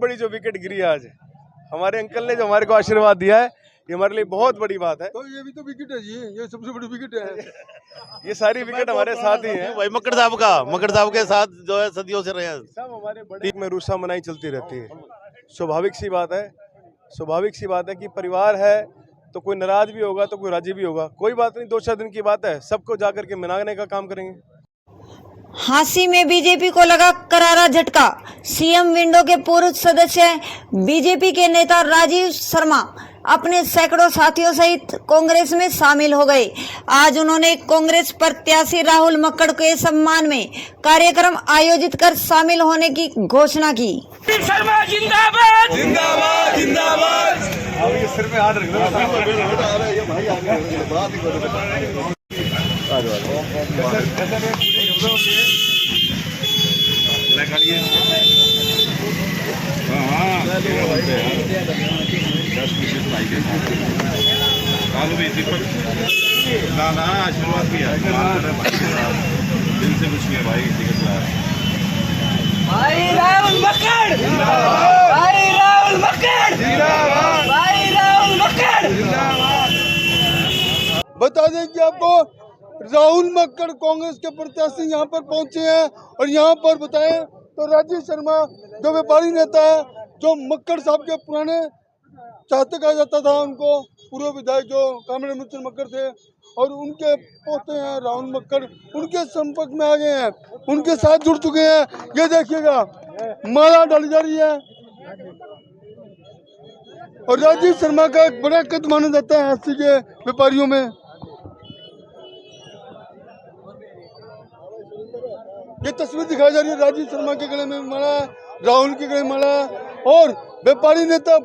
बड़ी जो विकेट गिरी आज, हमारे अंकल ने जो हमारे को आशीर्वाद दिया है, ये हमारे लिए बहुत बड़ी बात है। तो ये भी तो विकेट है जी, ये सबसे बड़ी विकेट है। ये सारी विकेट हमारे साथ ही है। वही मक्कड़ साहब के साथ जो है सदियों से रहे हैं। सब हमारे बड़े में रूसा मनाई चलती रहती है। स्वाभाविक सी बात है, स्वाभाविक सी बात है कि परिवार है तो कोई नाराज भी होगा तो कोई राजी भी होगा। कोई बात नहीं, 2-4 दिन की बात है, सबको जाकर के मनाने का काम करेंगे। हांसी में बीजेपी को लगा करारा झटका। सीएम विंडो के पूर्व सदस्य बीजेपी के नेता राजीव शर्मा अपने सैकड़ों साथियों सहित कांग्रेस में शामिल हो गए। आज उन्होंने कांग्रेस प्रत्याशी राहुल मक्कड़ के सम्मान में कार्यक्रम आयोजित कर शामिल होने की घोषणा की। शर्मा जिंदाबाद जिंदाबाद जिंदाबाद। अब ये सिर पे हाथ रख लो। ना आशीर्वाद भी है दिल से कुछ नहीं भाई। भाई राहुल मक्कड़, भाई राहुल मक्कड़, भाई राहुल मक्कड़। बता दें कि आपको राहुल मक्कड़ कांग्रेस के प्रत्याशी यहाँ पर पहुंचे हैं और यहाँ पर बताएं तो राजीव शर्मा जो व्यापारी नेता है, जो मक्कड़ साहब के पुराने चाहते कहा जाता था, उनको पूर्व विधायक जो कामरेड मित्र मक्कड़ थे और उनके पोते हैं राहुल मक्कड़, उनके संपर्क में आ गए हैं, उनके साथ जुड़ चुके हैं। ये देखिएगा माला डाली जा रही है और राजीव शर्मा का एक बड़ा कद माना जाता है हाथी के व्यापारियों में। ये तस्वीर दिखाई जा रही है, राजीव शर्मा के गले में माला, राहुल के गले में माला और व्यापारी नेता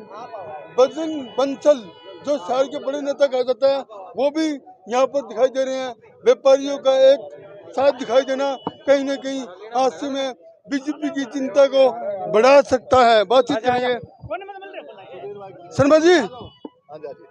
बजरंग बंसल जो शहर के बड़े नेता कहा जाता है, वो भी यहाँ पर दिखाई दे रहे हैं। व्यापारियों का एक साथ दिखाई देना कहीं न कहीं हादसे में बीजेपी की चिंता को बढ़ा सकता है। बातचीत करेंगे। शर्मा जी,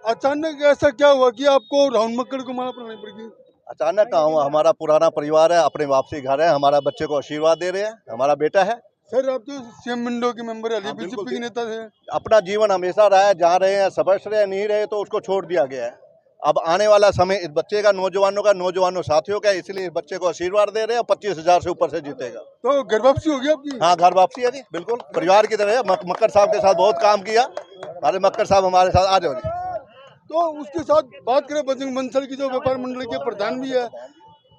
अचानक ऐसा क्या हुआ कि आपको राहुल मक्कड़ को माला पहनानी पड़ेगी? अचानक का हुआ, हमारा पुराना परिवार है, अपने वापसी घर है, हमारा बच्चे को आशीर्वाद दे रहे हैं, हमारा बेटा है। सर आप तो सीएम विंडो के मेंबर है, बीजेपी के नेता थे। अपना जीवन हमेशा रहा है, जहाँ रहे हैं स्पष्ट रहे, नहीं रहे तो उसको छोड़ दिया गया है। अब आने वाला समय इस बच्चे का, नौजवानों साथियों का, इसलिए इस बच्चे को आशीर्वाद दे रहे हैं। 25,000 से ऊपर से जीतेगा। तो घर वापसी होगी आपकी? हाँ, घर वापसी है जी, बिल्कुल परिवार की तरह। मक्कड़ साहब के साथ बहुत काम किया, हमारे मक्कड़ साहब हमारे साथ आ जाओ जी। तो उसके साथ बात करें बजरंग बंसल की जो व्यापार मंडल के प्रधान भी है,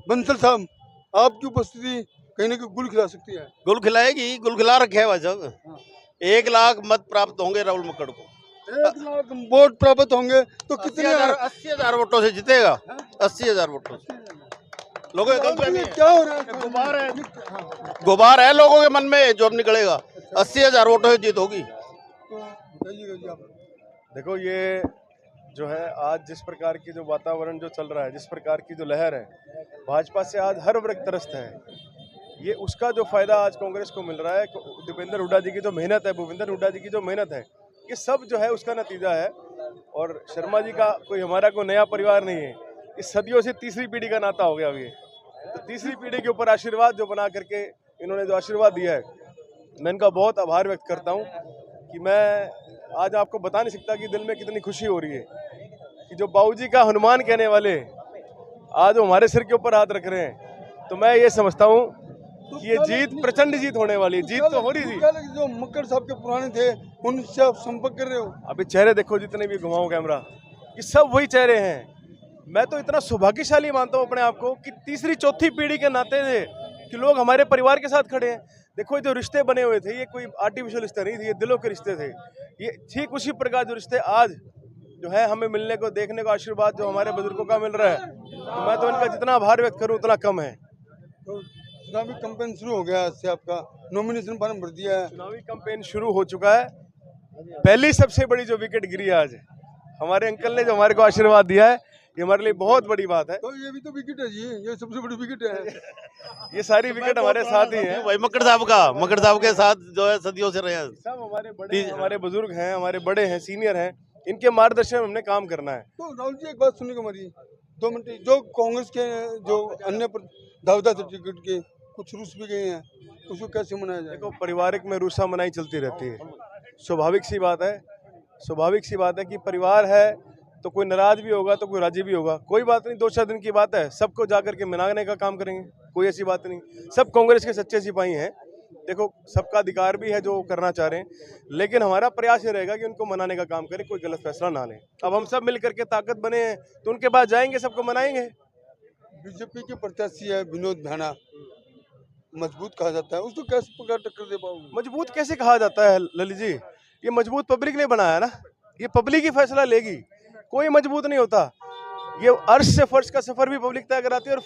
बंसल साहब आपकी उपस्थिति कहीं ना कहीं गुल खिला सकती है। गुल खिलाएगी, गुल खिला रखे है भाई साहब। 1 लाख मत प्राप्त होंगे राहुल मक्कड़ को। 1 लाख वोट प्राप्त होंगे तो कितने? 80,000 वोटों से जीतेगा। 80,000 वोटों से। लोगों के दम पे नहीं है। क्या हो रहा है? गुबार है लोगों के मन में, जो अब निकलेगा। 80,000 वोटों से जीत होगी। देखो, ये जो है आज जिस प्रकार की जो वातावरण जो चल रहा है, जिस प्रकार की जो लहर है, भाजपा से आज हर वर्ग त्रस्त है। ये उसका जो फायदा आज कांग्रेस को मिल रहा है, दीपेंद्र हुड्डा जी की जो मेहनत है, भूपेंद्र हुड्डा जी की जो मेहनत है, ये सब जो है उसका नतीजा है। और शर्मा जी का हमारा कोई नया परिवार नहीं है, इस सदियों से तीसरी पीढ़ी का नाता हो गया अभी। तो तीसरी पीढ़ी के ऊपर आशीर्वाद जो बना करके इन्होंने जो आशीर्वाद दिया है, मैं इनका बहुत आभार व्यक्त करता हूँ। कि मैं आज आपको बता नहीं सकता कि दिल में कितनी खुशी हो रही है कि जो बाबूजी का हनुमान कहने वाले आज वो हमारे सिर के ऊपर हाथ रख रहे हैं। तो मैं ये समझता हूँ कि ये जीत प्रचंड जीत होने वाली है। जीत तो हो रही थी। जो मक्कड़ साहब के पुराने थे उनसे आप संपर्क कर रहे हो? अभी चेहरे देखो, जितने भी घुमाओ कैमरा, ये सब वही चेहरे हैं। मैं तो इतना सौभाग्यशाली मानता हूँ अपने आप को कि तीसरी चौथी पीढ़ी के नाते थे कि लोग हमारे परिवार के साथ खड़े हैं। देखो, जो रिश्ते बने हुए थे, ये कोई आर्टिफिशियल रिश्ते नहीं थे, ये दिलों के रिश्ते थे। ये ठीक उसी प्रकार जो रिश्ते आज जो है हमें मिलने को, देखने को, आशीर्वाद जो हमारे बुजुर्गों का मिल रहा है, तो मैं तो इनका जितना आभार व्यक्त करूं उतना कम है। तो चुनावी कैंपेन शुरू हो गया है, आपका नॉमिनेशन फॉर्म भर दिया है? चुनावी कैंपेन शुरू हो चुका है। पहली सबसे बड़ी जो विकेट गिरी आज, हमारे अंकल ने जो हमारे को आशीर्वाद दिया है, ये हमारे लिए बहुत बड़ी बात है। तो ये भी तो विकेट है जी, ये सबसे बड़ी विकेट है। ये सारी विकेट हमारे साथ ही है। वही मक्कड़ साहब के साथ जो है सदियों से रहे हैं। सब हमारे बड़े, हमारे बुजुर्ग हैं, हमारे बड़े हैं, सीनियर हैं, इनके मार्गदर्शन में हमने काम करना है। तो राहुल जी, एक बात सुनने को हमारी 2 मिनट, जो कांग्रेस के जो अन्य दावेदार टिकट के कुछ रूस भी गए हैं, उसको कैसे मनाया जाए? देखो, पारिवारिक में रूसा मनाई चलती रहती है। स्वाभाविक सी बात है, स्वाभाविक सी बात है कि परिवार है तो कोई नाराज भी होगा तो कोई राजी भी होगा। कोई बात नहीं, 2-4 दिन की बात है, सबको जाकर के मनाने का काम करेंगे, कोई ऐसी बात नहीं। सब कांग्रेस के सच्चे सिपाही हैं। देखो, सबका अधिकार भी है जो करना चाह रहे हैं, लेकिन हमारा प्रयास ये रहेगा कि उनको मनाने का काम करें, कोई गलत फैसला ना लें। अब हम सब मिल करके ताकत बने हैं तो उनके पास जाएंगे, सबको मनाएंगे। बीजेपी के प्रत्याशी है विनोद भाना, मजबूत कहा जाता है, उसको कैसे प्रकार टक्कर दे पाओगे? मजबूत कैसे कहा जाता है ललित जी? ये मजबूत पब्लिक ने बनाया ना, ये पब्लिक ही फैसला लेगी, कोई मजबूत नहीं होता। ये अर्श से फर्श का सफर भी पब्लिक तय कराती है और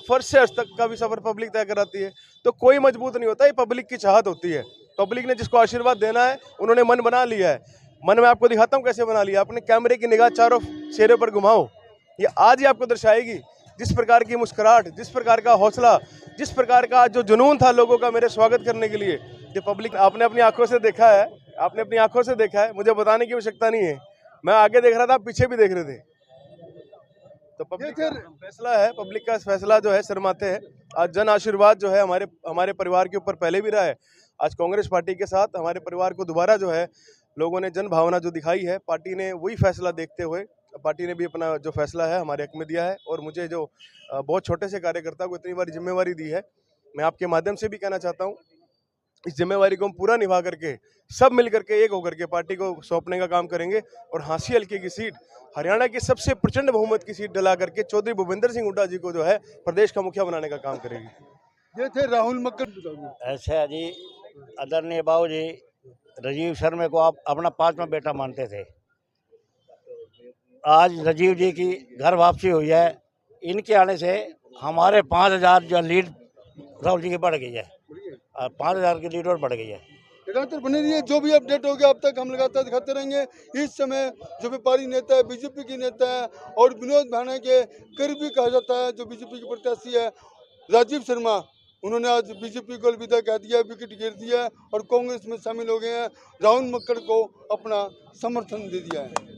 फर्श से अर्श तक का भी सफर पब्लिक तय कराती है, तो कोई मजबूत नहीं होता। ये पब्लिक की चाहत होती है। पब्लिक ने जिसको आशीर्वाद देना है उन्होंने मन बना लिया है। मन में आपको दिखाता हूँ कैसे बना लिया। अपने कैमरे की निगाह चारों चेहरे पर घुमाओ, ये आज ही आपको दर्शाएगी जिस प्रकार की मुस्कुराहट, जिस प्रकार का हौसला, जिस प्रकार का जो जुनून था लोगों का मेरे स्वागत करने के लिए। ये पब्लिक आपने अपनी आंखों से देखा है, आपने अपनी आंखों से देखा है, मुझे बताने की आवश्यकता नहीं है। मैं आगे देख रहा था, आप पीछे भी देख रहे थे। तो पब्लिक का फैसला है, पब्लिक का फैसला जो है शर्माते हैं। आज जन आशीर्वाद जो है हमारे परिवार के ऊपर पहले भी रहा है। आज कांग्रेस पार्टी के साथ हमारे परिवार को दोबारा जो है लोगों ने जन भावना जो दिखाई है, पार्टी ने वही फैसला देखते हुए पार्टी ने भी अपना जो फैसला है हमारे हक में दिया है। और मुझे जो बहुत छोटे से कार्यकर्ता को इतनी बड़ी जिम्मेवारी दी है, मैं आपके माध्यम से भी कहना चाहता हूँ, इस जिम्मेवारी को हम पूरा निभा करके सब मिल करके एक होकर के पार्टी को सौंपने का काम करेंगे। और हांसी हल्के की सीट, हरियाणा की सबसे प्रचंड बहुमत की सीट दिला करके चौधरी भूपेंद्र सिंह हुड्डा जी को जो है प्रदेश का मुखिया बनाने का काम करेगी। ये थे राहुल मक्कड़। ऐसे है जी, आदरणीय बाबू जी राजीव शर्मा को आप अपना 5वां बेटा मानते थे। आज राजीव जी की घर वापसी हुई है, इनके आने से हमारे 5000 जो लीड राहुल जी की बढ़ गई है, 5000 की लीड और बढ़ गई है। लगातार बने रहिए, जो भी अपडेट हो गया अब तक हम लगातार दिखाते रहेंगे। इस समय जो व्यापारी नेता है, बीजेपी की नेता है और विनोद भाना के करीबी कहा जाता है, जो बीजेपी के प्रत्याशी है राजीव शर्मा, उन्होंने आज बीजेपी को अलविदा कह दिया, विकेट गिर दिया और कांग्रेस में शामिल हो गए हैं। राहुल मक्कड़ को अपना समर्थन दे दिया है।